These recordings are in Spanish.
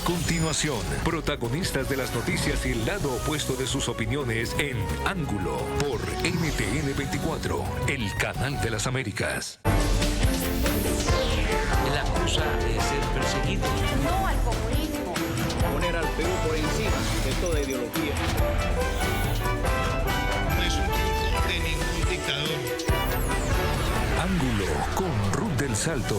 continuación, protagonistas de las noticias y el lado opuesto de sus opiniones en Ángulo por NTN 24, el canal de las Américas. Él acusa de ser perseguido. No al comunismo. Poner al Perú por encima de toda ideología. No es un truco de ningún dictador. Ángulo con Ruth del Salto.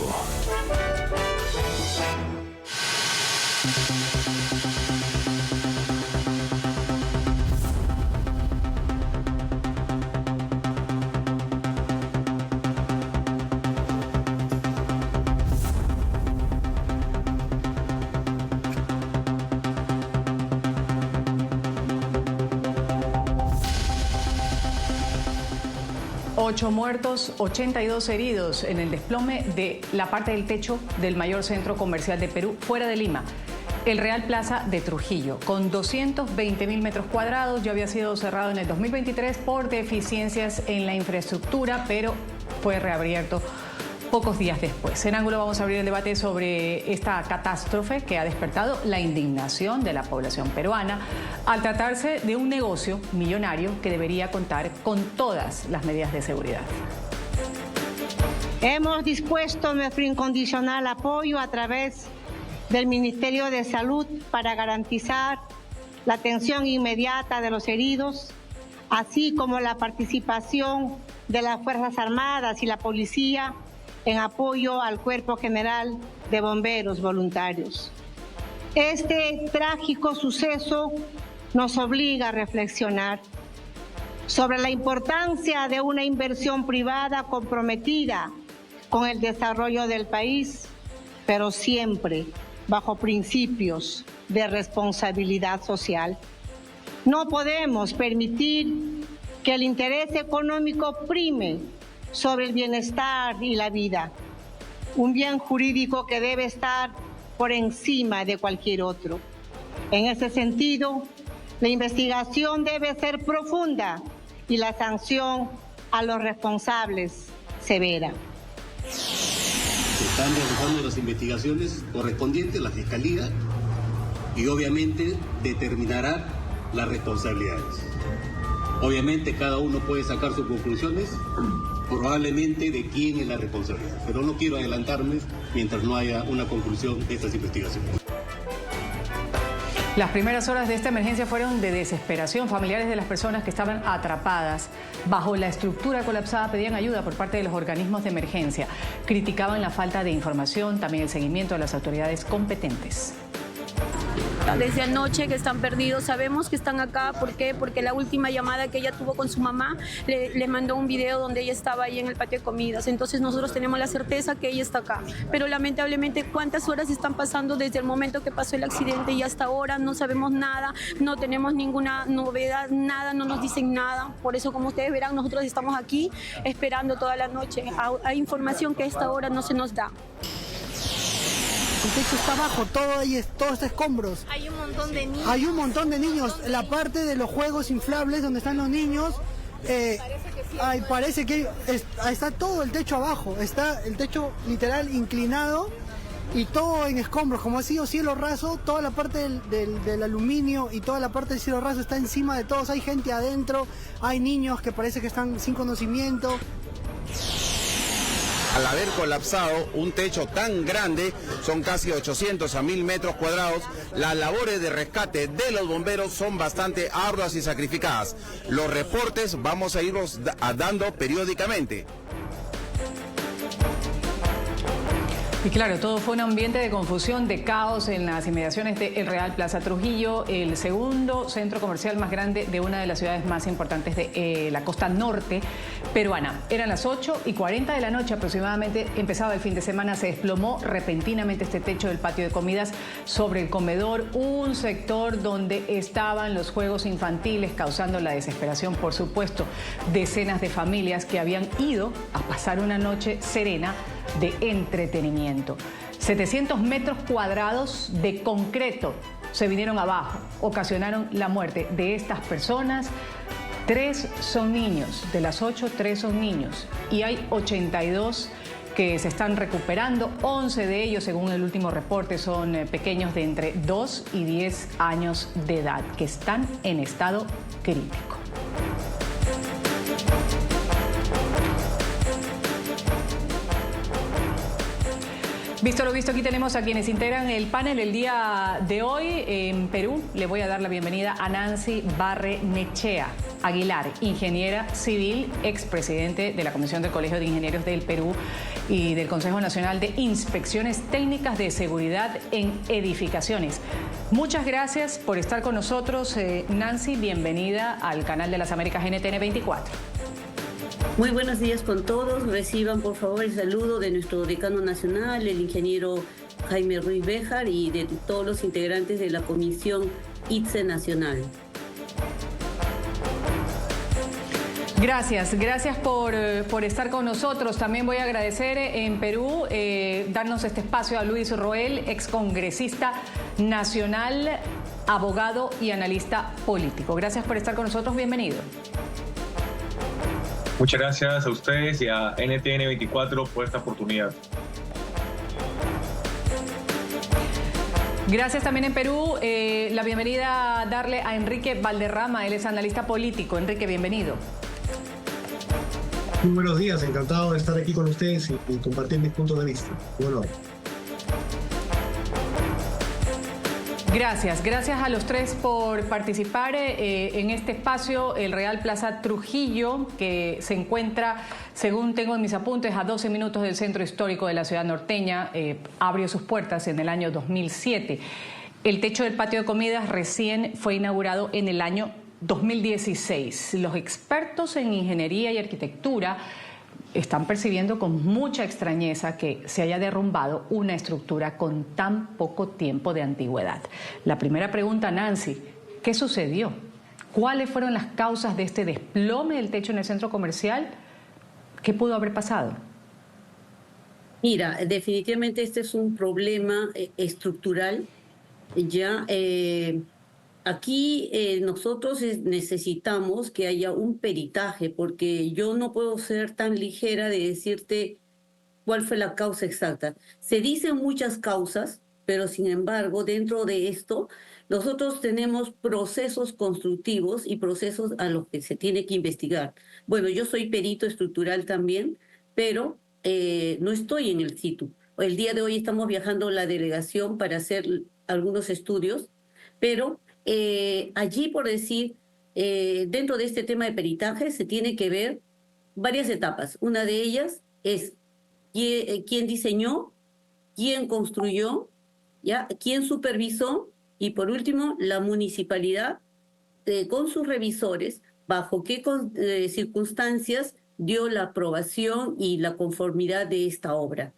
Ocho muertos, 82 heridos en el desplome de la parte del techo del mayor centro comercial de Perú, fuera de Lima, el Real Plaza de Trujillo, con 220.000 metros cuadrados. Ya había sido cerrado en el 2023 por deficiencias en la infraestructura, pero fue reabierto pocos días después. En Ángulo vamos a abrir el debate sobre esta catástrofe que ha despertado la indignación de la población peruana al tratarse de un negocio millonario que debería contar con todas las medidas de seguridad. Hemos dispuesto nuestro incondicional apoyo a través del Ministerio de Salud para garantizar la atención inmediata de los heridos, así como la participación de las Fuerzas Armadas y la Policía en apoyo al Cuerpo General de Bomberos Voluntarios. Este trágico suceso nos obliga a reflexionar sobre la importancia de una inversión privada comprometida con el desarrollo del país, pero siempre bajo principios de responsabilidad social. No podemos permitir que el interés económico prime sobre el bienestar y la vida, un bien jurídico que debe estar por encima de cualquier otro. En ese sentido, la investigación debe ser profunda y la sanción a los responsables severa. Se están realizando las investigaciones correspondientes, la Fiscalía, y obviamente determinará las responsabilidades. Obviamente cada uno puede sacar sus conclusiones, probablemente de quién es la responsabilidad, pero no quiero adelantarme mientras no haya una conclusión de estas investigaciones. Las primeras horas de esta emergencia fueron de desesperación. Familiares de las personas que estaban atrapadas bajo la estructura colapsada pedían ayuda por parte de los organismos de emergencia. Criticaban la falta de información, también el seguimiento de las autoridades competentes. Desde anoche que están perdidos, sabemos que están acá. ¿Por qué? Porque la última llamada que ella tuvo con su mamá le mandó un video donde ella estaba ahí en el patio de comidas. Entonces nosotros tenemos la certeza que ella está acá. Pero lamentablemente, ¿cuántas horas están pasando desde el momento que pasó el accidente y hasta ahora? No sabemos nada, no tenemos ninguna novedad, nada, no nos dicen nada. Por eso, como ustedes verán, nosotros estamos aquí esperando toda la noche. Hay información que a esta hora no se nos da. El techo está abajo, todo está escombros. Hay un montón de niños. Hay un montón de niños. La parte de los juegos inflables donde están los niños, parece que está todo el techo abajo. Está el techo literal inclinado y todo en escombros. Como ha sido cielo raso, toda la parte del aluminio y toda la parte del cielo raso está encima de todos. Hay gente adentro, hay niños que parece que están sin conocimiento. Al haber colapsado un techo tan grande, son casi 800 a 1000 metros cuadrados, las labores de rescate de los bomberos son bastante arduas y sacrificadas. Los reportes vamos a irlos dando periódicamente. Y claro, todo fue un ambiente de confusión, de caos en las inmediaciones del Real Plaza Trujillo, el segundo centro comercial más grande de una de las ciudades más importantes de la costa norte peruana. Eran las 8:40 de la noche aproximadamente, empezaba el fin de semana, se desplomó repentinamente este techo del patio de comidas sobre el comedor, un sector donde estaban los juegos infantiles, causando la desesperación, por supuesto, decenas de familias que habían ido a pasar una noche serena de entretenimiento. 700 metros cuadrados de concreto se vinieron abajo, ocasionaron la muerte de estas personas. 3 son niños, de las 8, 3 son niños y hay 82 que se están recuperando. 11 de ellos, según el último reporte, son pequeños de entre 2 y 10 años de edad, que están en estado crítico. Visto lo visto, aquí tenemos a quienes integran el panel el día de hoy. En Perú le voy a dar la bienvenida a Nancy Barrenechea Aguilar, ingeniera civil, expresidente de la Comisión del Colegio de Ingenieros del Perú y del Consejo Nacional de Inspecciones Técnicas de Seguridad en Edificaciones. Muchas gracias por estar con nosotros, Nancy. Bienvenida al canal de las Américas NTN 24. Muy buenos días con todos. Reciban por favor el saludo de nuestro decano nacional, el ingeniero Jaime Ruiz Béjar, y de todos los integrantes de la Comisión ITSE Nacional. Gracias por estar con nosotros. También voy a agradecer en Perú darnos este espacio a Luis Roel, excongresista nacional, abogado y analista político. Gracias por estar con nosotros. Bienvenido. Muchas gracias a ustedes y a NTN 24 por esta oportunidad. Gracias también en Perú. La bienvenida a darle a Enrique Valderrama, él es analista político. Enrique, bienvenido. Muy buenos días, encantado de estar aquí con ustedes y compartir mis puntos de vista. Bueno. Gracias a los tres por participar en este espacio. El Real Plaza Trujillo, que se encuentra, según tengo en mis apuntes, a 12 minutos del centro histórico de la ciudad norteña, abrió sus puertas en el año 2007. El techo del patio de comidas recién fue inaugurado en el año 2016. Los expertos en ingeniería y arquitectura están percibiendo con mucha extrañeza que se haya derrumbado una estructura con tan poco tiempo de antigüedad. La primera pregunta, Nancy, ¿qué sucedió? ¿Cuáles fueron las causas de este desplome del techo en el centro comercial? ¿Qué pudo haber pasado? Mira, definitivamente este es un problema estructural. Ya aquí nosotros necesitamos que haya un peritaje, porque yo no puedo ser tan ligera de decirte cuál fue la causa exacta. Se dicen muchas causas, pero sin embargo, dentro de esto, nosotros tenemos procesos constructivos y procesos a los que se tiene que investigar. Bueno, yo soy perito estructural también, pero no estoy en el situ. El día de hoy estamos viajando a la delegación para hacer algunos estudios, pero allí, por decir, dentro de este tema de peritaje se tiene que ver varias etapas. Una de ellas es quién diseñó, quién construyó, ¿ya? Quién supervisó, y por último, la municipalidad con sus revisores, bajo qué circunstancias dio la aprobación y la conformidad de esta obra.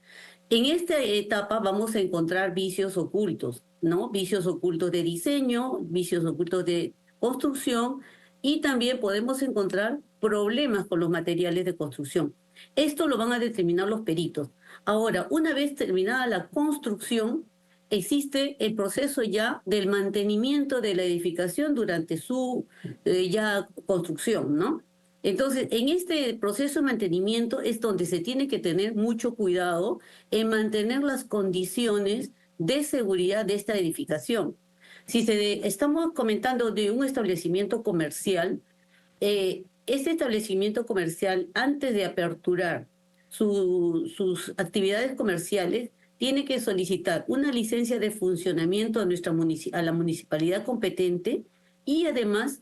En esta etapa vamos a encontrar vicios ocultos, ¿no? Vicios ocultos de diseño, vicios ocultos de construcción, y también podemos encontrar problemas con los materiales de construcción. Esto lo van a determinar los peritos. Ahora, una vez terminada la construcción, existe el proceso ya del mantenimiento de la edificación durante su ya construcción, ¿no? Entonces, en este proceso de mantenimiento es donde se tiene que tener mucho cuidado en mantener las condiciones de seguridad de esta edificación. Si estamos comentando de un establecimiento comercial, este establecimiento comercial, antes de aperturar sus actividades comerciales, tiene que solicitar una licencia de funcionamiento a la municipalidad competente, y además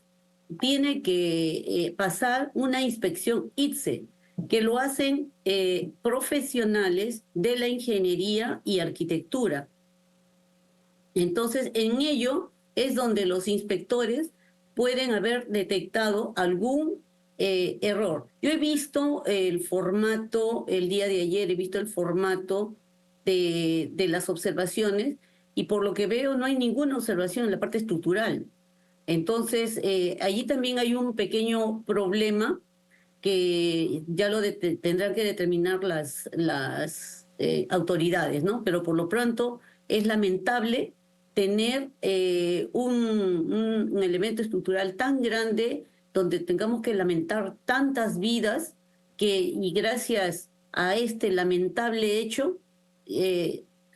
tiene que pasar una inspección ITSE, que lo hacen profesionales de la ingeniería y arquitectura. Entonces, en ello es donde los inspectores pueden haber detectado algún error. Yo he visto el formato, el día de ayer he visto el formato de las observaciones, y por lo que veo no hay ninguna observación en la parte estructural. Entonces, allí también hay un pequeño problema que ya lo tendrán que determinar las autoridades, ¿no? Pero por lo pronto es lamentable tener un elemento estructural tan grande donde tengamos que lamentar tantas vidas y gracias a este lamentable hecho,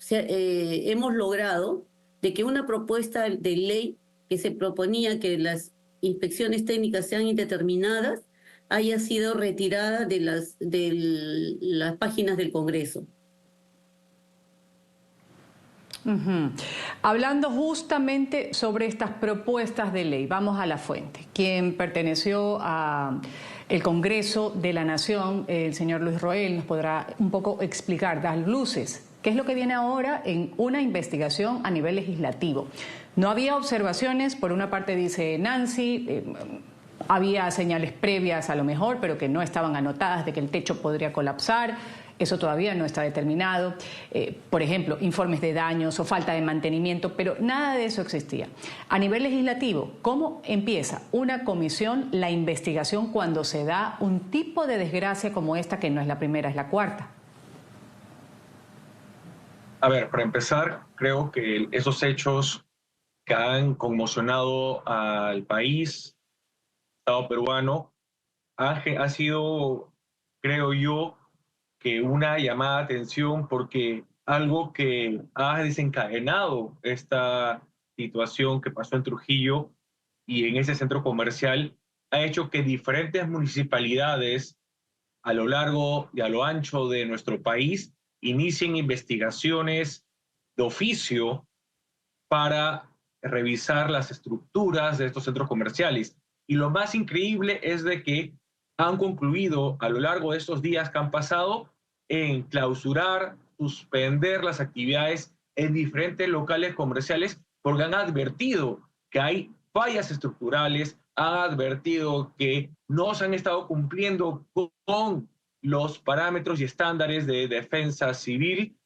hemos logrado de que una propuesta de ley que se proponía que las inspecciones técnicas sean indeterminadas haya sido retirada de las páginas del Congreso. Hablando justamente sobre estas propuestas de ley, vamos a la fuente. Quien perteneció al Congreso de la Nación, el señor Luis Roel, nos podrá un poco explicar, dar luces, qué es lo que viene ahora en una investigación a nivel legislativo. No había observaciones, por una parte dice Nancy, había señales previas a lo mejor, pero que no estaban anotadas de que el techo podría colapsar. Eso todavía no está determinado. Por ejemplo, informes de daños o falta de mantenimiento, pero nada de eso existía. A nivel legislativo, ¿cómo empieza una comisión la investigación cuando se da un tipo de desgracia como esta, que no es la primera, es la cuarta? A ver, para empezar, creo que esos hechos que han conmocionado al país, Estado peruano, ha sido, creo yo, que una llamada de atención, porque algo que ha desencadenado esta situación que pasó en Trujillo y en ese centro comercial ha hecho que diferentes municipalidades a lo largo y a lo ancho de nuestro país inicien investigaciones de oficio para revisar las estructuras de estos centros comerciales. Y lo más increíble es de que han concluido a lo largo de estos días que han pasado en clausurar, suspender las actividades en diferentes locales comerciales, porque han advertido que hay fallas estructurales, han advertido que no se han estado cumpliendo con los parámetros y estándares de defensa civil,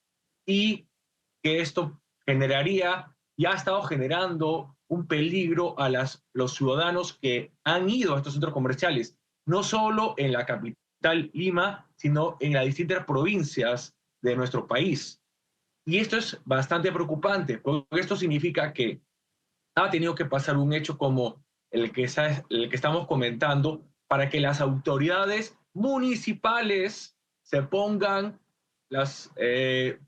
y que esto generaría y ha estado generando un peligro a los ciudadanos que han ido a estos centros comerciales, no solo en la capital Lima, sino en las distintas provincias de nuestro país. Y esto es bastante preocupante, porque esto significa que ha tenido que pasar un hecho como el que estamos comentando para que las autoridades municipales se pongan de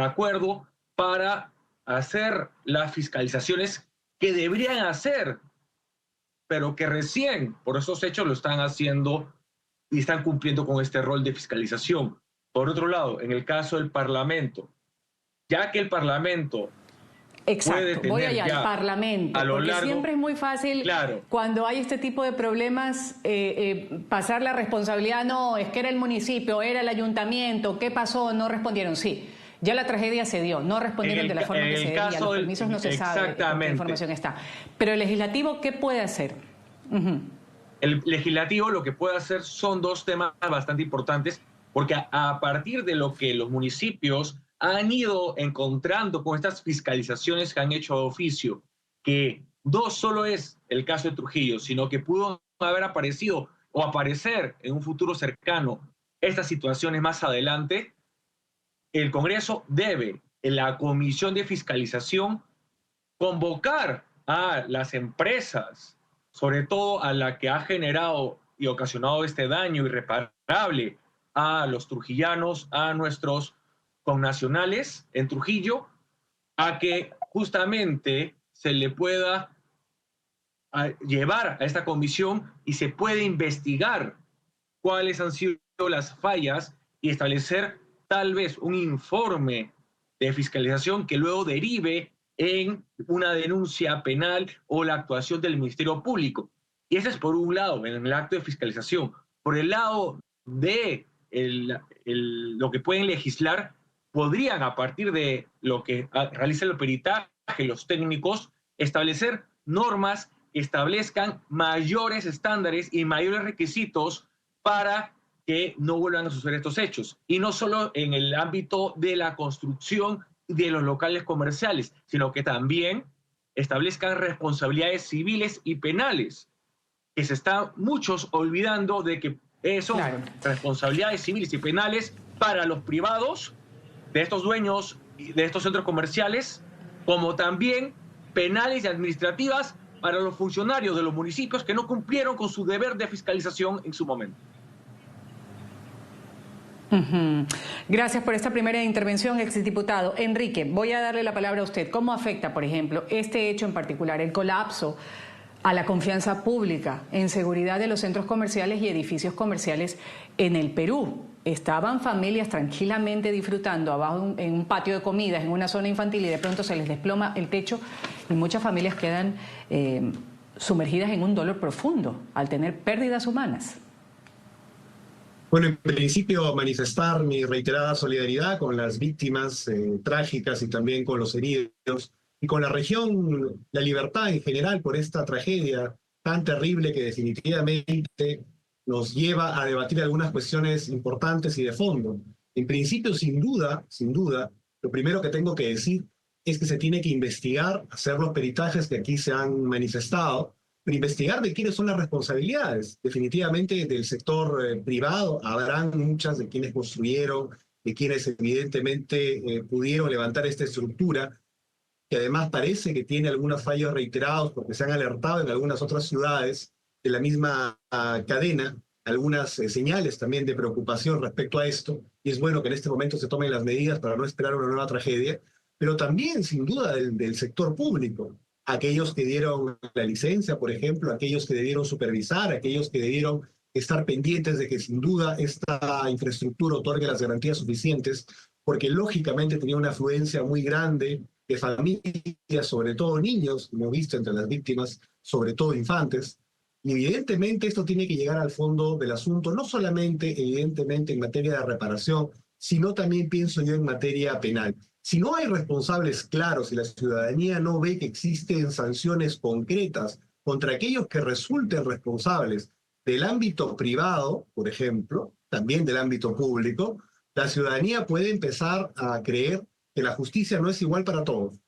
acuerdo para hacer las fiscalizaciones que deberían hacer, pero que recién por esos hechos lo están haciendo y están cumpliendo con este rol de fiscalización. Por otro lado, en el caso del Parlamento, ya que el Parlamento puede tener voy allá, al Parlamento, a lo porque largo, siempre es muy fácil, claro, cuando hay este tipo de problemas, pasar la responsabilidad. No, es que era el municipio, era el ayuntamiento, ¿qué pasó? No respondieron. Sí, ya la tragedia se dio, no respondieron de la forma que se debía, los permisos no se sabe qué información está. Pero el legislativo, ¿qué puede hacer? El legislativo lo que puede hacer son dos temas bastante importantes, porque a partir de lo que los municipios han ido encontrando con estas fiscalizaciones que han hecho de oficio, que no solo es el caso de Trujillo, sino que pudo haber aparecido o aparecer en un futuro cercano estas situaciones más adelante, el Congreso debe, en la Comisión de Fiscalización, convocar a las empresas, sobre todo a la que ha generado y ocasionado este daño irreparable a los trujillanos, a nuestros connacionales en Trujillo, a que justamente se le pueda llevar a esta comisión y se puede investigar cuáles han sido las fallas y establecer tal vez un informe de fiscalización que luego derive en una denuncia penal o la actuación del Ministerio Público. Y ese es por un lado, en el acto de fiscalización. Por el lado de lo que pueden legislar, podrían, a partir de lo que realiza el peritaje, los técnicos, establecer normas que establezcan mayores estándares y mayores requisitos para que no vuelvan a suceder estos hechos. Y no solo en el ámbito de la construcción de los locales comerciales, sino que también establezcan responsabilidades civiles y penales, que se están muchos olvidando de que son responsabilidades civiles y penales para los privados de estos dueños de estos centros comerciales, como también penales y administrativas para los funcionarios de los municipios que no cumplieron con su deber de fiscalización en su momento. Gracias por esta primera intervención, exdiputado. Enrique, voy a darle la palabra a usted. ¿Cómo afecta, por ejemplo, este hecho en particular, el colapso a la confianza pública en seguridad de los centros comerciales y edificios comerciales en el Perú? Estaban familias tranquilamente disfrutando abajo en un patio de comidas, en una zona infantil, y de pronto se les desploma el techo y muchas familias quedan sumergidas en un dolor profundo al tener pérdidas humanas. Bueno, en principio manifestar mi reiterada solidaridad con las víctimas trágicas y también con los heridos y con la región, la libertad en general por esta tragedia tan terrible que definitivamente nos lleva a debatir algunas cuestiones importantes y de fondo. En principio, sin duda, lo primero que tengo que decir es que se tiene que investigar, hacer los peritajes que aquí se han manifestado, pero investigar de quiénes son las responsabilidades. Definitivamente del sector privado habrán muchas de quienes construyeron, de quienes evidentemente pudieron levantar esta estructura, que además parece que tiene algunos fallos reiterados porque se han alertado en algunas otras ciudades de la misma cadena, algunas señales también de preocupación respecto a esto, y es bueno que en este momento se tomen las medidas para no esperar una nueva tragedia, pero también sin duda del sector público, aquellos que dieron la licencia, por ejemplo, aquellos que debieron supervisar, aquellos que debieron estar pendientes de que sin duda esta infraestructura otorgue las garantías suficientes, porque lógicamente tenía una afluencia muy grande de familias, sobre todo niños, como he visto entre las víctimas, sobre todo infantes. Y evidentemente esto tiene que llegar al fondo del asunto, no solamente evidentemente en materia de reparación, sino también pienso yo en materia penal. Si no hay responsables claros y la ciudadanía no ve que existen sanciones concretas contra aquellos que resulten responsables del ámbito privado, por ejemplo, también del ámbito público, la ciudadanía puede empezar a creer que la justicia no es igual para todos.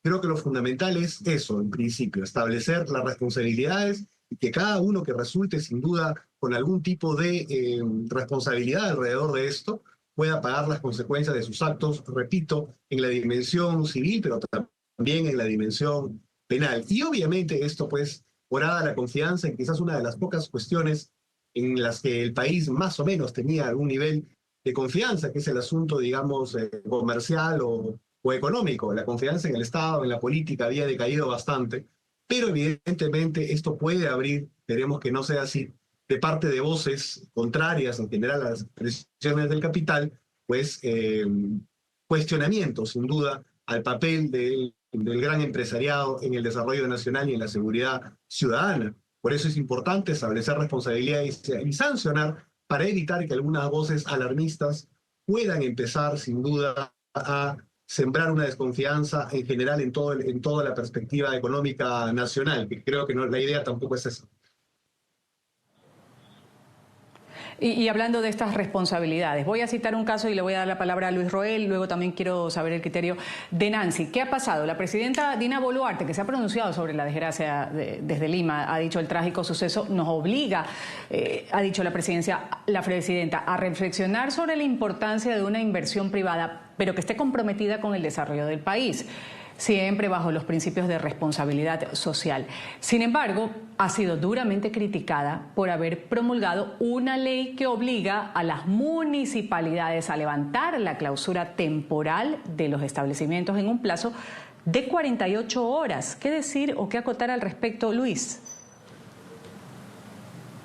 Creo que lo fundamental es eso, en principio, establecer las responsabilidades y que cada uno que resulte sin duda con algún tipo de responsabilidad alrededor de esto pueda pagar las consecuencias de sus actos, repito, en la dimensión civil, pero también en la dimensión penal. Y obviamente esto pues orada la confianza en quizás una de las pocas cuestiones en las que el país más o menos tenía algún nivel de confianza, que es el asunto, digamos, comercial o económico. La confianza en el Estado, en la política, había decaído bastante, pero evidentemente esto puede abrir, esperemos que no sea así, de parte de voces contrarias en general a las presiones del capital, pues cuestionamientos, sin duda, al papel del gran empresariado en el desarrollo nacional y en la seguridad ciudadana. Por eso es importante establecer responsabilidades y sancionar para evitar que algunas voces alarmistas puedan empezar, sin duda, a sembrar una desconfianza en general en toda la perspectiva económica nacional, que creo que no, la idea tampoco es esa. Y hablando de estas responsabilidades, voy a citar un caso y le voy a dar la palabra a Luis Roel, luego también quiero saber el criterio de Nancy. ¿Qué ha pasado? La presidenta Dina Boluarte, que se ha pronunciado sobre la desgracia desde Lima, ha dicho el trágico suceso nos obliga, ha dicho la presidenta, a reflexionar sobre la importancia de una inversión privada, pero que esté comprometida con el desarrollo del país, siempre bajo los principios de responsabilidad social. Sin embargo, ha sido duramente criticada por haber promulgado una ley que obliga a las municipalidades a levantar la clausura temporal de los establecimientos en un plazo de 48 horas. ¿Qué decir o qué acotar al respecto, Luis?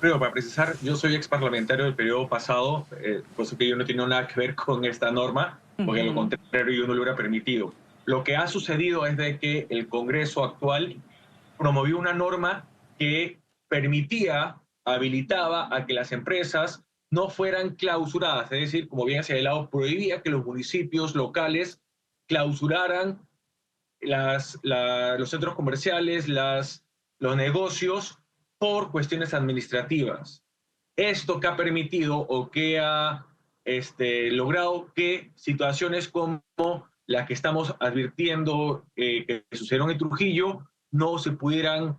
Pero para precisar, yo soy ex parlamentario del periodo pasado, cosa que yo no tengo nada que ver con esta norma, porque a lo contrario yo no lo hubiera permitido. Lo que ha sucedido es de que el Congreso actual promovió una norma que permitía, habilitaba a que las empresas no fueran clausuradas, es decir, como bien se ha señalado, prohibía que los municipios locales clausuraran los centros comerciales, los negocios por cuestiones administrativas. Esto que ha permitido o que ha logrado que situaciones como las que estamos advirtiendo que sucedieron en Trujillo no se pudieran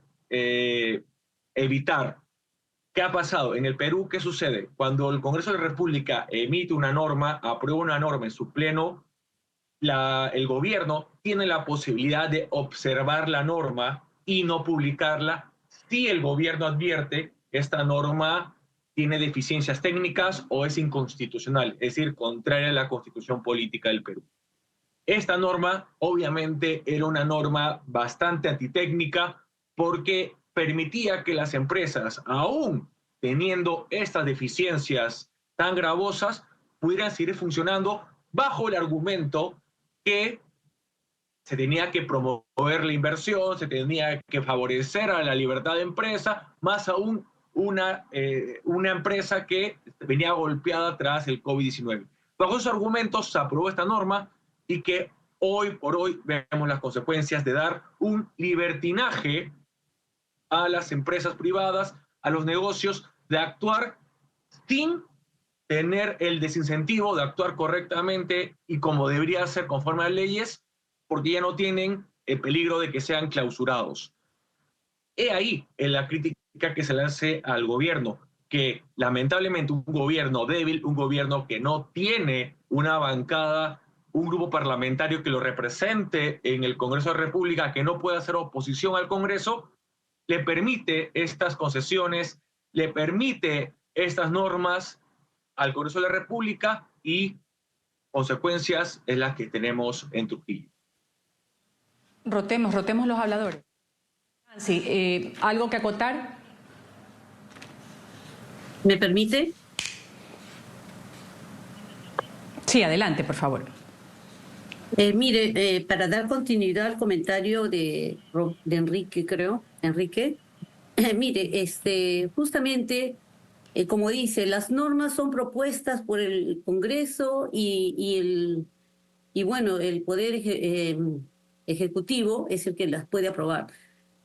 evitar. ¿Qué ha pasado? En el Perú, ¿qué sucede? Cuando el Congreso de la República emite una norma, aprueba una norma en su pleno, el gobierno tiene la posibilidad de observar la norma y no publicarla si el gobierno advierte que esta norma tiene deficiencias técnicas o es inconstitucional, es decir, contraria a la Constitución Política del Perú. Esta norma, obviamente, era una norma bastante antitécnica porque permitía que las empresas, aún teniendo estas deficiencias tan gravosas, pudieran seguir funcionando bajo el argumento que se tenía que promover la inversión, se tenía que favorecer a la libertad de empresa, más aún una empresa que venía golpeada tras el COVID-19. Bajo esos argumentos se aprobó esta norma y que hoy por hoy vemos las consecuencias de dar un libertinaje a las empresas privadas, a los negocios, de actuar sin tener el desincentivo de actuar correctamente y como debería ser conforme a las leyes, porque ya no tienen el peligro de que sean clausurados. He ahí en la crítica que se le hace al gobierno, que lamentablemente un gobierno débil, un gobierno que no tiene una bancada, un grupo parlamentario que lo represente en el Congreso de la República, que no puede hacer oposición al Congreso, le permite estas concesiones, le permite estas normas al Congreso de la República y consecuencias es las que tenemos en Trujillo. Rotemos los habladores. Sí, ¿algo que acotar? ¿Me permite? Sí, adelante, por favor. Mire, para dar continuidad al comentario de Enrique, creo, mire, justamente, como dice, las normas son propuestas por el Congreso y bueno, el Poder Ejecutivo es el que las puede aprobar.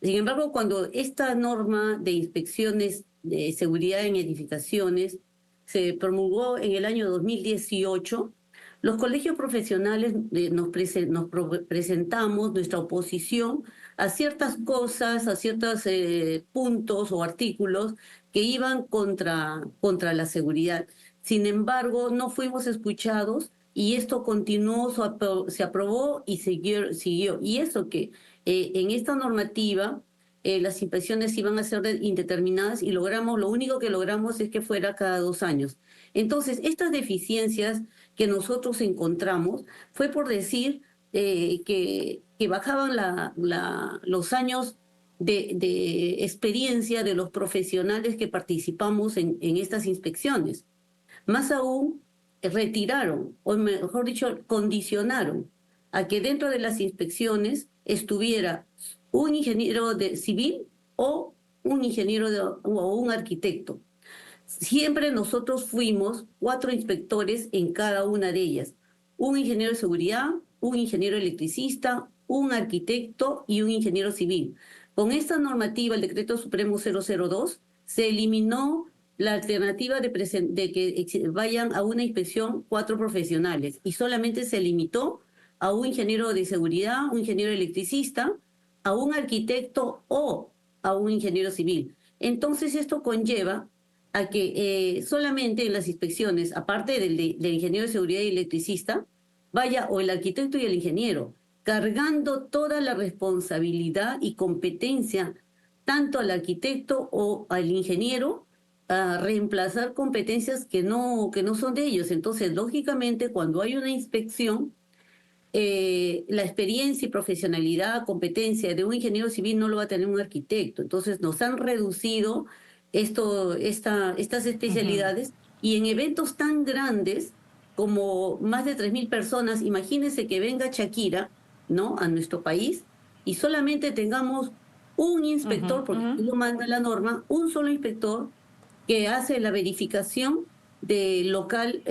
Sin embargo, cuando esta norma de inspecciones de seguridad en edificaciones se promulgó en el año 2018, los colegios profesionales nos presentamos nuestra oposición a ciertas cosas, a ciertos puntos o artículos que iban contra la seguridad. Sin embargo, no fuimos escuchados y esto continuó, se aprobó y siguió. Y eso que en esta normativa las inspecciones iban a ser indeterminadas y lo único que logramos es que fuera cada 2 años. Entonces, estas deficiencias que nosotros encontramos fue por decir que bajaban los años de experiencia de los profesionales que participamos en estas inspecciones. Más aún, retiraron, o mejor dicho, condicionaron a que dentro de las inspecciones estuviera un ingeniero civil o un ingeniero o un arquitecto. Siempre nosotros fuimos 4 inspectores en cada una de ellas. Un ingeniero de seguridad, un ingeniero electricista, un arquitecto y un ingeniero civil. Con esta normativa, el Decreto Supremo 002, se eliminó la alternativa de que vayan a una inspección 4 profesionales y solamente se limitó a un ingeniero de seguridad, un ingeniero electricista, a un arquitecto o a un ingeniero civil. Entonces esto conlleva a que solamente en las inspecciones, aparte del ingeniero de seguridad y electricista, vaya o el arquitecto y el ingeniero, cargando toda la responsabilidad y competencia tanto al arquitecto o al ingeniero a reemplazar competencias que no son de ellos. Entonces, lógicamente, cuando hay una inspección, la experiencia y profesionalidad, competencia de un ingeniero civil no lo va a tener un arquitecto. Entonces, nos han reducido estas especialidades y en eventos tan grandes como más de 3.000 personas, imagínense que venga Shakira, ¿no?, a nuestro país y solamente tengamos un inspector, porque lo manda la norma, un solo inspector que hace la verificación del local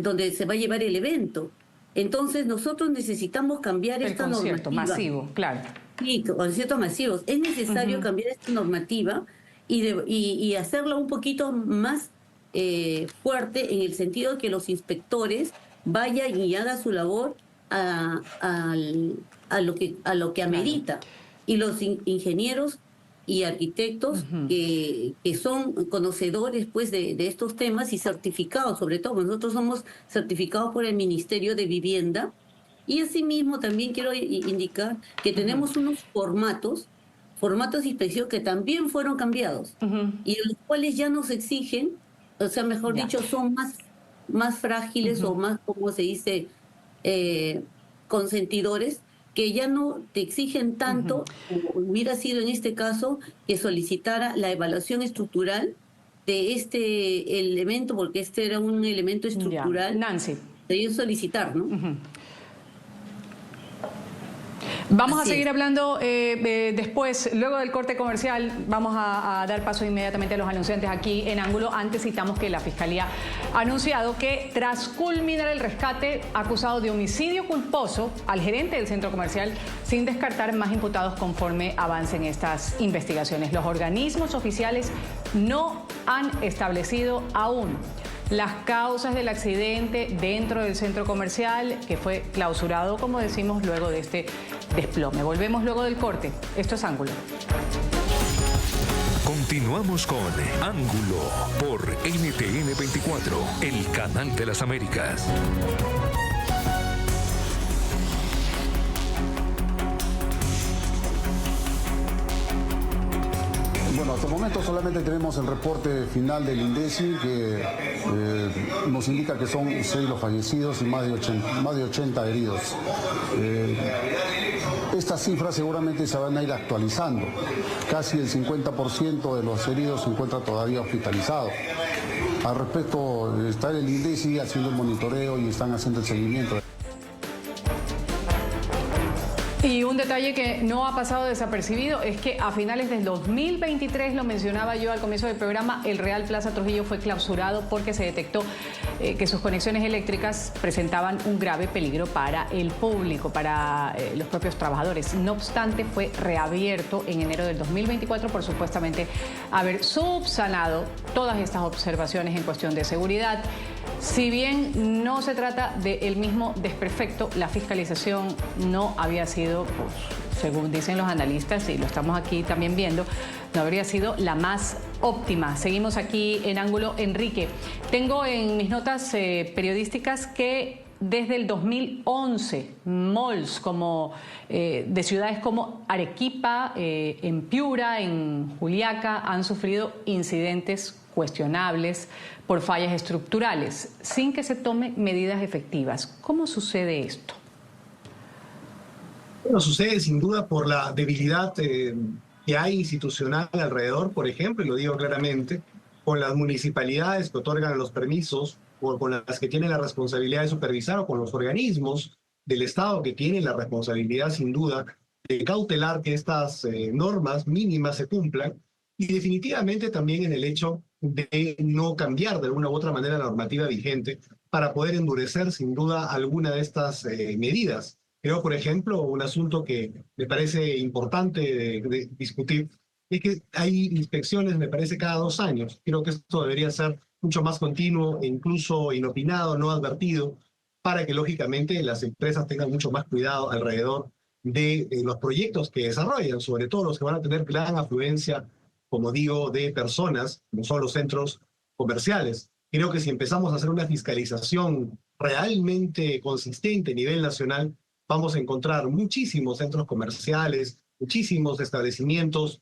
donde se va a llevar el evento. Entonces nosotros necesitamos cambiar esta normativa. El concierto masivo, claro. Sí, conciertos masivos. Es necesario cambiar esta normativa y hacerla un poquito más fuerte en el sentido de que los inspectores vayan y hagan su labor a lo que amerita. Y los ingenieros y arquitectos que son conocedores pues de estos temas y certificados, sobre todo nosotros somos certificados por el Ministerio de Vivienda y asimismo también quiero indicar que tenemos unos formatos formatos de inspección que también fueron cambiados y los cuales ya nos exigen, o sea, mejor dicho, son más frágiles o más, como se dice, consentidores, que ya no te exigen tanto, como hubiera sido en este caso, que solicitara la evaluación estructural de este elemento, porque este era un elemento estructural. Nancy. De solicitar, ¿no? Vamos a seguir hablando después, luego del corte comercial. Vamos a dar paso inmediatamente a los anunciantes aquí en Ángulo. Antes citamos que la Fiscalía ha anunciado que tras culminar el rescate, ha acusado de homicidio culposo al gerente del centro comercial, sin descartar más imputados conforme avancen estas investigaciones. Los organismos oficiales no han establecido aún las causas del accidente dentro del centro comercial, que fue clausurado, como decimos, luego de este desplome. Volvemos luego del corte. Esto es Ángulo. Continuamos con Ángulo por NTN 24, el canal de las Américas. Bueno, hasta el momento solamente tenemos el reporte final del INDECI que nos indica que son 6 los fallecidos y más de 80 heridos. Estas cifras seguramente se van a ir actualizando. Casi el 50% de los heridos se encuentra todavía hospitalizado. Al respecto, está el INDECI haciendo el monitoreo y están haciendo el seguimiento. Y un detalle que no ha pasado desapercibido es que a finales del 2023, lo mencionaba yo al comienzo del programa, el Real Plaza Trujillo fue clausurado porque se detectó que sus conexiones eléctricas presentaban un grave peligro para el público, para los propios trabajadores. No obstante, fue reabierto en enero del 2024 por supuestamente haber subsanado todas estas observaciones en cuestión de seguridad. Si bien no se trata del mismo desperfecto, la fiscalización no había sido, pues, según dicen los analistas, y lo estamos aquí también viendo, no habría sido la más óptima. Seguimos aquí en Ángulo. Enrique, tengo en mis notas periodísticas que desde el 2011, malls como, de ciudades como Arequipa, en Piura, en Juliaca, han sufrido incidentes cuestionables por fallas estructurales, sin que se tomen medidas efectivas. ¿Cómo sucede esto? Bueno, sucede sin duda por la debilidad que hay institucional alrededor, por ejemplo, y lo digo claramente, con las municipalidades que otorgan los permisos o con las que tienen la responsabilidad de supervisar, o con los organismos del Estado que tienen la responsabilidad, sin duda, de cautelar que estas normas mínimas se cumplan, y definitivamente también en el hecho de no cambiar de alguna u otra manera la normativa vigente para poder endurecer sin duda alguna de estas medidas. Creo, por ejemplo, un asunto que me parece importante de discutir es que hay inspecciones, me parece, cada 2 años. Creo que esto debería ser mucho más continuo e incluso inopinado, no advertido, para que lógicamente las empresas tengan mucho más cuidado alrededor de los proyectos que desarrollan, sobre todo los que van a tener gran afluencia, como digo, de personas, como son los centros comerciales. Creo que si empezamos a hacer una fiscalización realmente consistente a nivel nacional, vamos a encontrar muchísimos centros comerciales, muchísimos establecimientos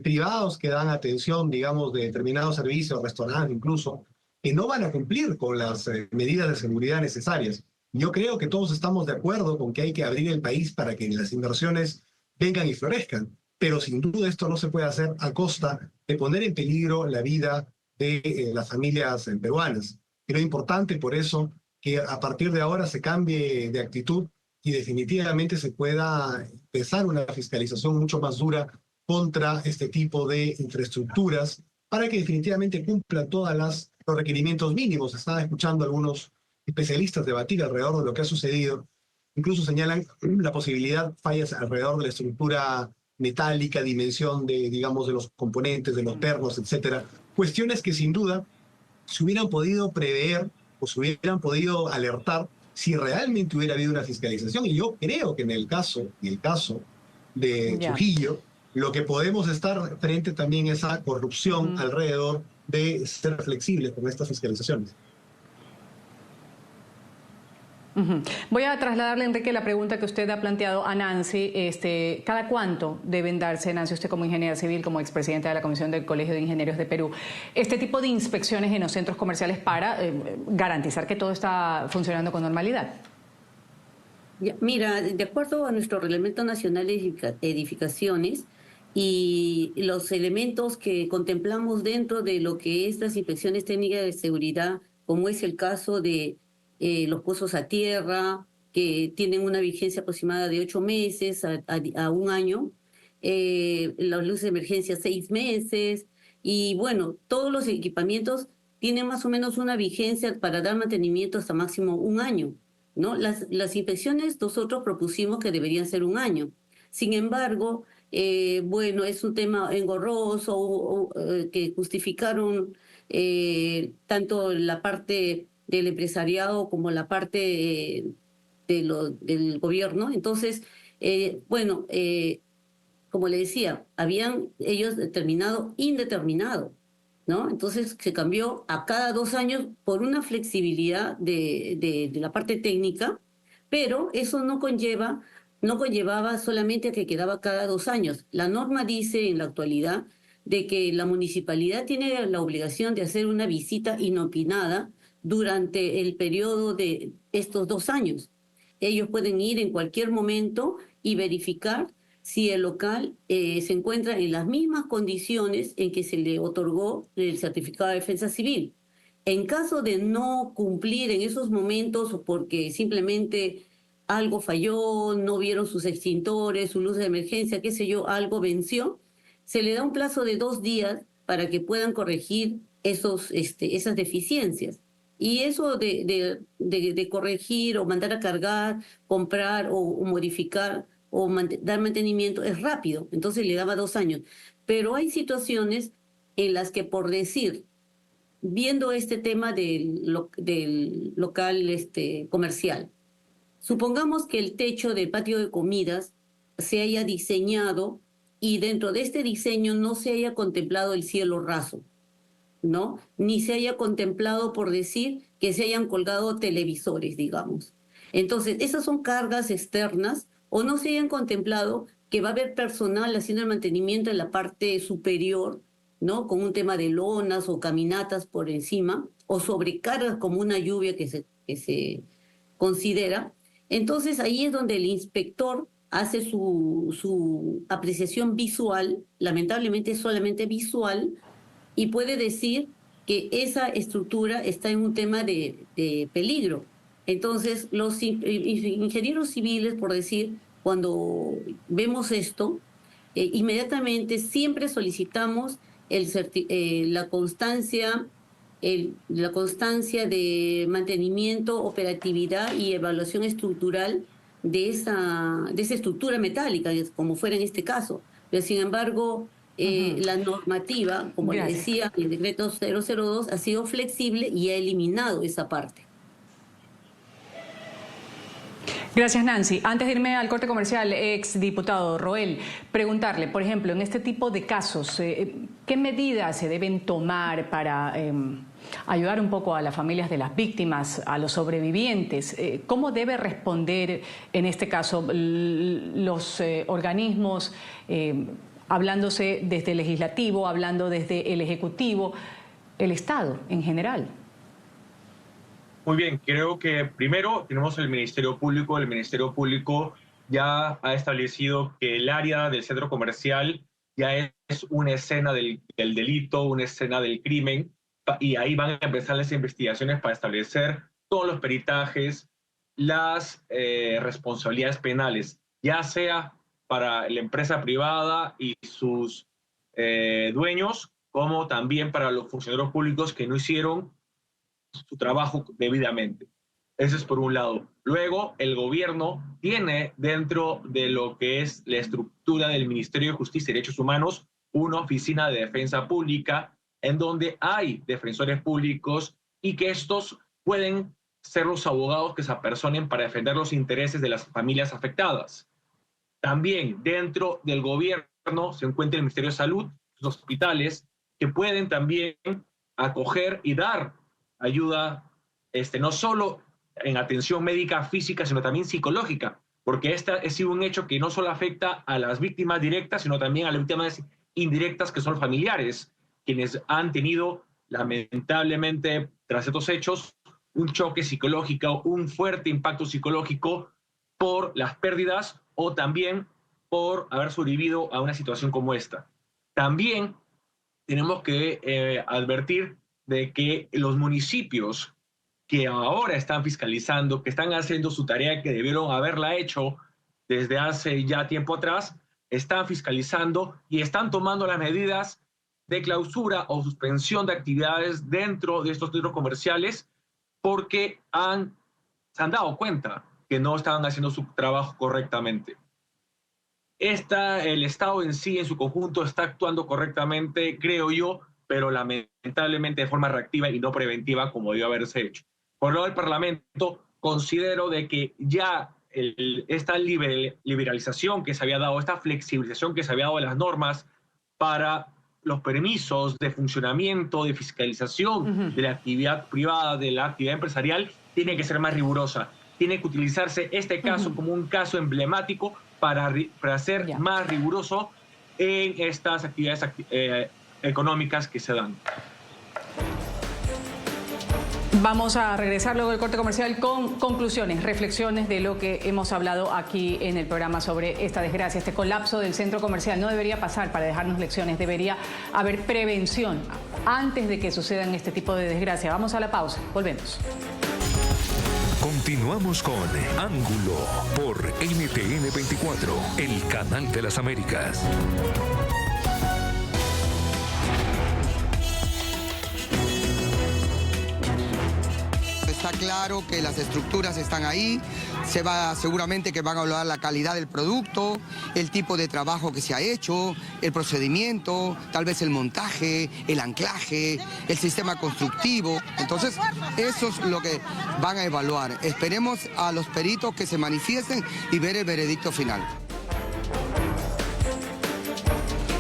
privados que dan atención, digamos, de determinados servicios, restaurantes incluso, que no van a cumplir con las medidas de seguridad necesarias. Yo creo que todos estamos de acuerdo con que hay que abrir el país para que las inversiones vengan y florezcan, pero sin duda esto no se puede hacer a costa de poner en peligro la vida de las familias peruanas. Creo importante por eso que a partir de ahora se cambie de actitud y definitivamente se pueda empezar una fiscalización mucho más dura contra este tipo de infraestructuras para que definitivamente cumplan todos los requerimientos mínimos. Estaba escuchando a algunos especialistas debatir alrededor de lo que ha sucedido. Incluso señalan la posibilidad de fallas alrededor de la estructura metálica, dimensión de, digamos, de los componentes, de los pernos, etcétera. Cuestiones que sin duda se hubieran podido prever o se hubieran podido alertar si realmente hubiera habido una fiscalización. Y yo creo que en el caso de Trujillo, lo que podemos estar frente también es a corrupción alrededor de ser flexibles con estas fiscalizaciones. Voy a trasladarle, Enrique, la pregunta que usted ha planteado a Nancy. ¿Cada cuánto deben darse, Nancy, usted como ingeniera civil, como expresidenta de la Comisión del Colegio de Ingenieros de Perú, este tipo de inspecciones en los centros comerciales para garantizar que todo está funcionando con normalidad? Mira, de acuerdo a nuestro Reglamento Nacional de Edificaciones y los elementos que contemplamos dentro de lo que es las inspecciones técnicas de seguridad, como es el caso de los pozos a tierra, que tienen una vigencia aproximada de 8 meses a 1 año, las luces de emergencia 6 meses, y bueno, todos los equipamientos tienen más o menos una vigencia para dar mantenimiento hasta máximo 1 año, ¿no? Las inspecciones nosotros propusimos que deberían ser 1 año. Sin embargo, bueno, es un tema engorroso que justificaron tanto la parte del empresariado como la parte del gobierno. Entonces, bueno, como le decía, habían ellos determinado indeterminado, ¿no? Entonces se cambió a cada 2 años por una flexibilidad de la parte técnica, pero eso no conllevaba solamente a que quedaba cada 2 años. La norma dice en la actualidad de que la municipalidad tiene la obligación de hacer una visita inopinada durante el periodo de estos 2 años. Ellos pueden ir en cualquier momento y verificar si el local se encuentra en las mismas condiciones en que se le otorgó el certificado de defensa civil. En caso de no cumplir en esos momentos o porque simplemente algo falló, no vieron sus extintores, su luz de emergencia, qué sé yo, algo venció, se le da un plazo de 2 días para que puedan corregir esas deficiencias. Y eso de corregir o mandar a cargar, comprar o modificar o dar mantenimiento es rápido, entonces le daba 2 años. Pero hay situaciones en las que, por decir, viendo este tema del local comercial, supongamos que el techo del patio de comidas se haya diseñado y dentro de este diseño no se haya contemplado el cielo raso, ¿no? Ni se haya contemplado, por decir, que se hayan colgado televisores, digamos. Entonces, esas son cargas externas, o no se hayan contemplado que va a haber personal haciendo el mantenimiento en la parte superior, ¿no? Con un tema de lonas o caminatas por encima, o sobrecargas como una lluvia que se considera. Entonces, ahí es donde el inspector hace su apreciación visual, lamentablemente solamente visual, y puede decir que esa estructura está en un tema de peligro. Entonces, los ingenieros civiles, por decir, cuando vemos esto, inmediatamente siempre solicitamos la constancia de mantenimiento, operatividad y evaluación estructural de esa estructura metálica, como fuera en este caso. Pero, sin embargo, la normativa, como le decía, el decreto 002 ha sido flexible y ha eliminado esa parte. Gracias, Nancy. Antes de irme al corte comercial, exdiputado Roel, preguntarle, por ejemplo, en este tipo de casos, ¿qué medidas se deben tomar para ayudar un poco a las familias de las víctimas, a los sobrevivientes? ¿Cómo debe responder, en este caso, los organismos, hablándose desde el legislativo, hablando desde el ejecutivo, el Estado en general? Muy bien, creo que primero tenemos el Ministerio Público. El Ministerio Público ya ha establecido que el área del centro comercial ya es una escena del delito, una escena del crimen, y ahí van a empezar las investigaciones para establecer todos los peritajes, las responsabilidades penales, ya sea para la empresa privada y sus dueños, como también para los funcionarios públicos que no hicieron su trabajo debidamente. Eso es por un lado. Luego, el gobierno tiene dentro de lo que es la estructura del Ministerio de Justicia y Derechos Humanos una oficina de defensa pública en donde hay defensores públicos y que estos pueden ser los abogados que se apersonen para defender los intereses de las familias afectadas. También dentro del gobierno se encuentra el Ministerio de Salud, los hospitales, que pueden también acoger y dar ayuda, no solo en atención médica física, sino también psicológica, porque este ha sido un hecho que no solo afecta a las víctimas directas, sino también a las víctimas indirectas, que son familiares, quienes han tenido, lamentablemente, tras estos hechos, un choque psicológico, un fuerte impacto psicológico por las pérdidas o también por haber sobrevivido a una situación como esta. También tenemos que advertir de que los municipios que ahora están fiscalizando, que están haciendo su tarea que debieron haberla hecho desde hace ya tiempo atrás, están fiscalizando y están tomando las medidas de clausura o suspensión de actividades dentro de estos centros comerciales porque se han dado cuenta que no estaban haciendo su trabajo correctamente. El Estado en sí, en su conjunto, está actuando correctamente, creo yo, pero lamentablemente de forma reactiva y no preventiva como debió haberse hecho. Por lo del Parlamento, considero de que ya esta liberalización que se había dado, esta flexibilización que se había dado de las normas para los permisos de funcionamiento, de fiscalización de la actividad privada, de la actividad empresarial, tiene que ser más rigurosa. Tiene que utilizarse este caso como un caso emblemático para ser más riguroso en estas actividades económicas que se dan. Vamos a regresar luego del corte comercial con conclusiones, reflexiones de lo que hemos hablado aquí en el programa sobre esta desgracia, este colapso del centro comercial. No debería pasar para dejarnos lecciones, debería haber prevención antes de que sucedan este tipo de desgracia. Vamos a la pausa, volvemos. Continuamos con Ángulo por NTN 24, el canal de las Américas. Está claro que las estructuras están ahí, seguramente que van a evaluar la calidad del producto, el tipo de trabajo que se ha hecho, el procedimiento, tal vez el montaje, el anclaje, el sistema constructivo. Entonces, eso es lo que van a evaluar. Esperemos a los peritos que se manifiesten y ver el veredicto final.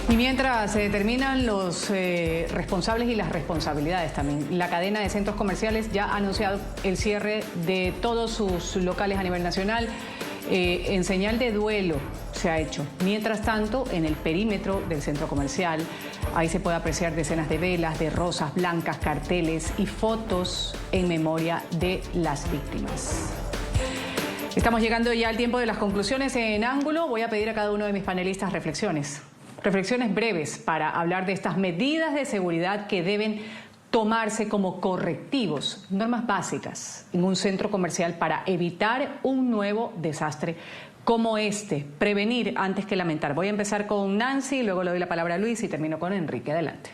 Y mientras se determinan los responsables y las responsabilidades también, la cadena de centros comerciales ya ha anunciado el cierre de todos sus locales a nivel nacional. En señal de duelo se ha hecho. Mientras tanto, en el perímetro del centro comercial, ahí se puede apreciar decenas de velas, de rosas blancas, carteles y fotos en memoria de las víctimas. Estamos llegando ya al tiempo de las conclusiones en Ángulo. Voy a pedir a cada uno de mis panelistas reflexiones breves para hablar de estas medidas de seguridad que deben tomarse como correctivos, normas básicas en un centro comercial para evitar un nuevo desastre como este, prevenir antes que lamentar. Voy a empezar con Nancy, luego le doy la palabra a Luis y termino con Enrique. Adelante.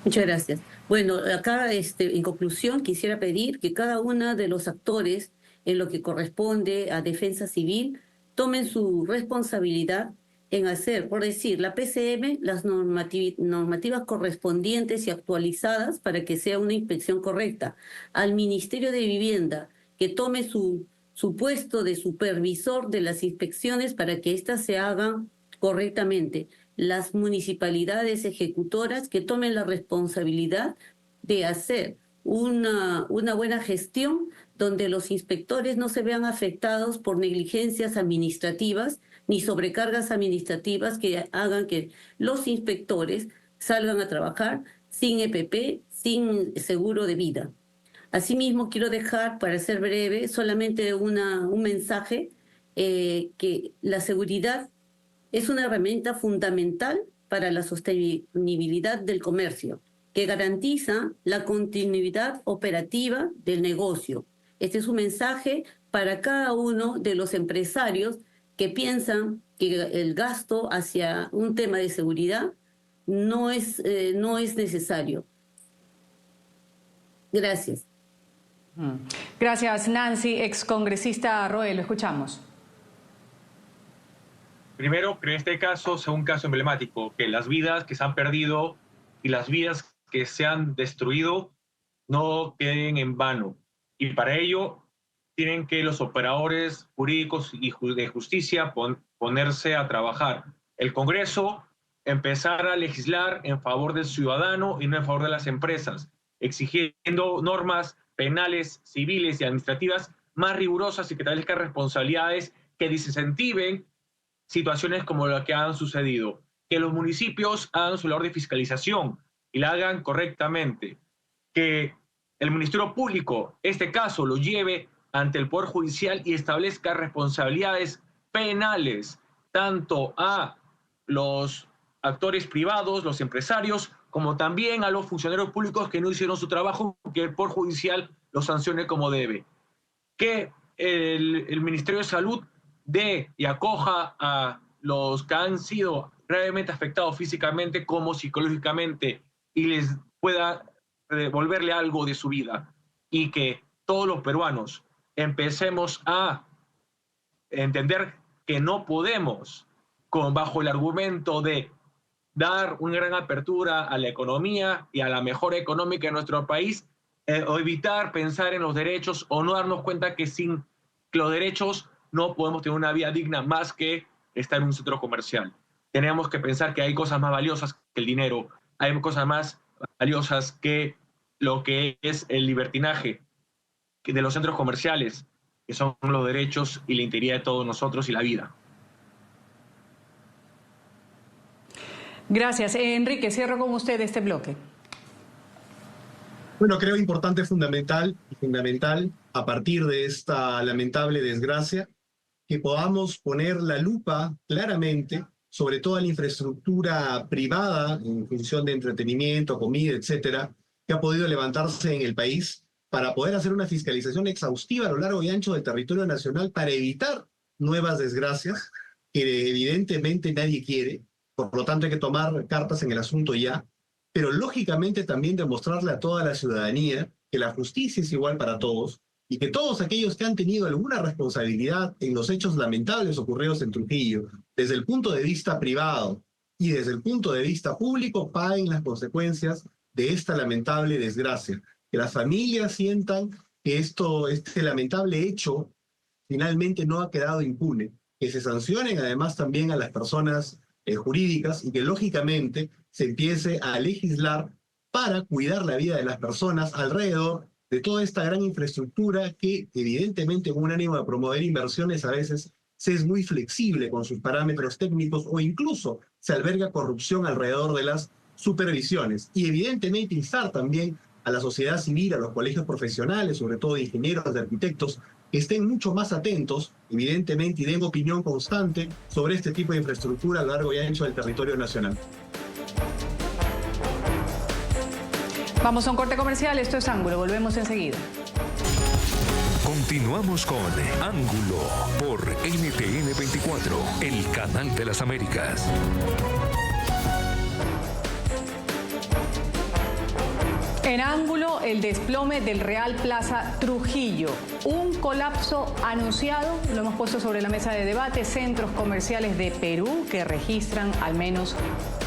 Muchas gracias. Bueno, acá en conclusión quisiera pedir que cada uno de los actores en lo que corresponde a defensa civil tomen su responsabilidad en hacer, por decir, la PCM, las normativas correspondientes y actualizadas para que sea una inspección correcta. Al Ministerio de Vivienda, que tome su puesto de supervisor de las inspecciones para que éstas se hagan correctamente. Las municipalidades ejecutoras que tomen la responsabilidad de hacer una buena gestión donde los inspectores no se vean afectados por negligencias administrativas ni sobrecargas administrativas que hagan que los inspectores salgan a trabajar sin EPP, sin seguro de vida. Asimismo, quiero dejar, para ser breve, solamente un mensaje, que la seguridad es una herramienta fundamental para la sostenibilidad del comercio, que garantiza la continuidad operativa del negocio. Este es un mensaje para cada uno de los empresarios que piensan que el gasto hacia un tema de seguridad no es necesario. Gracias. Gracias, Nancy. Excongresista Roel, lo escuchamos. Primero, que en este caso sea un caso emblemático, que las vidas que se han perdido y las vidas que se han destruido no queden en vano. Y para ello tienen que los operadores jurídicos y de justicia ponerse a trabajar. El Congreso empezar a legislar en favor del ciudadano y no en favor de las empresas, exigiendo normas penales, civiles y administrativas más rigurosas y que establezcan responsabilidades que desincentiven situaciones como las que han sucedido. Que los municipios hagan su labor de fiscalización y la hagan correctamente. Que el Ministerio Público, este caso, lo lleve ante el Poder Judicial y establezca responsabilidades penales, tanto a los actores privados, los empresarios, como también a los funcionarios públicos que no hicieron su trabajo, que el Poder Judicial los sancione como debe. Que el Ministerio de Salud dé y acoja a los que han sido gravemente afectados físicamente como psicológicamente y les pueda devolverle algo de su vida. Y que todos los peruanos empecemos a entender que no podemos, bajo el argumento de dar una gran apertura a la economía y a la mejora económica de nuestro país, o evitar pensar en los derechos o no darnos cuenta que sin los derechos no podemos tener una vida digna más que estar en un centro comercial. Tenemos que pensar que hay cosas más valiosas que el dinero, hay cosas más valiosas que lo que es el libertinaje de los centros comerciales, que son los derechos y la integridad de todos nosotros y la vida. Gracias. Enrique, cierro con usted este bloque. Bueno, creo importante, fundamental, a partir de esta lamentable desgracia, que podamos poner la lupa claramente sobre toda la infraestructura privada en función de entretenimiento, comida, etcétera, que ha podido levantarse en el país para poder hacer una fiscalización exhaustiva a lo largo y ancho del territorio nacional para evitar nuevas desgracias que evidentemente nadie quiere. Por lo tanto, hay que tomar cartas en el asunto ya, pero lógicamente también demostrarle a toda la ciudadanía que la justicia es igual para todos y que todos aquellos que han tenido alguna responsabilidad en los hechos lamentables ocurridos en Trujillo, desde el punto de vista privado y desde el punto de vista público, paguen las consecuencias de esta lamentable desgracia. Que las familias sientan que este lamentable hecho finalmente no ha quedado impune, que se sancionen además también a las personas jurídicas y que lógicamente se empiece a legislar para cuidar la vida de las personas alrededor de toda esta gran infraestructura que evidentemente con un ánimo de promover inversiones a veces se es muy flexible con sus parámetros técnicos o incluso se alberga corrupción alrededor de las supervisiones. Y evidentemente instar también a la sociedad civil, a los colegios profesionales, sobre todo de ingenieros, de arquitectos, que estén mucho más atentos, evidentemente, y den opinión constante sobre este tipo de infraestructura a lo largo y ancho del territorio nacional. Vamos a un corte comercial, esto es Ángulo, volvemos enseguida. Continuamos con Ángulo por NTN 24, el canal de las Américas. En Ángulo, el desplome del Real Plaza Trujillo. Un colapso anunciado, lo hemos puesto sobre la mesa de debate. Centros comerciales de Perú que registran al menos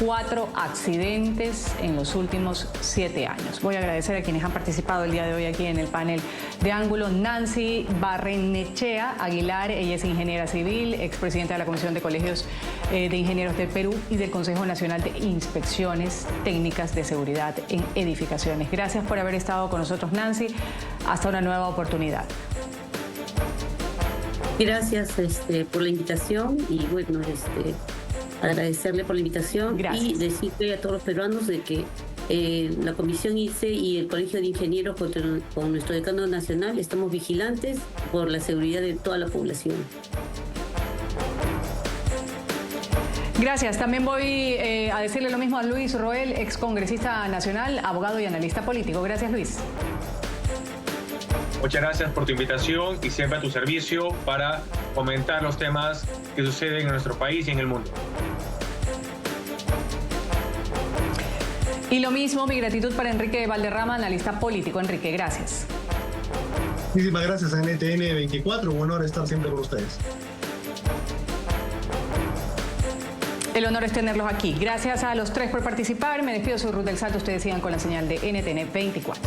4 accidentes en los últimos 7 años. Voy a agradecer a quienes han participado el día de hoy aquí en el panel de Ángulo. Nancy Barrenechea Aguilar, ella es ingeniera civil, expresidenta de la Comisión de Colegios de Ingenieros del Perú y del Consejo Nacional de Inspecciones Técnicas de Seguridad en Edificaciones. Gracias por haber estado con nosotros, Nancy. Hasta una nueva oportunidad. Gracias por la invitación y bueno, agradecerle por la invitación. Gracias. Y decirle a todos los peruanos de que la Comisión ICE y el Colegio de Ingenieros con nuestro decano nacional estamos vigilantes por la seguridad de toda la población. Gracias. También voy a decirle lo mismo a Luis Roel, excongresista nacional, abogado y analista político. Gracias, Luis. Muchas gracias por tu invitación y siempre a tu servicio para comentar los temas que suceden en nuestro país y en el mundo. Y lo mismo, mi gratitud para Enrique Valderrama, analista político. Enrique, gracias. Muchísimas gracias a NTN 24. Un honor estar siempre con ustedes. El honor es tenerlos aquí. Gracias a los tres por participar. Me despido, soy Ruth del Salto. Ustedes sigan con la señal de NTN 24.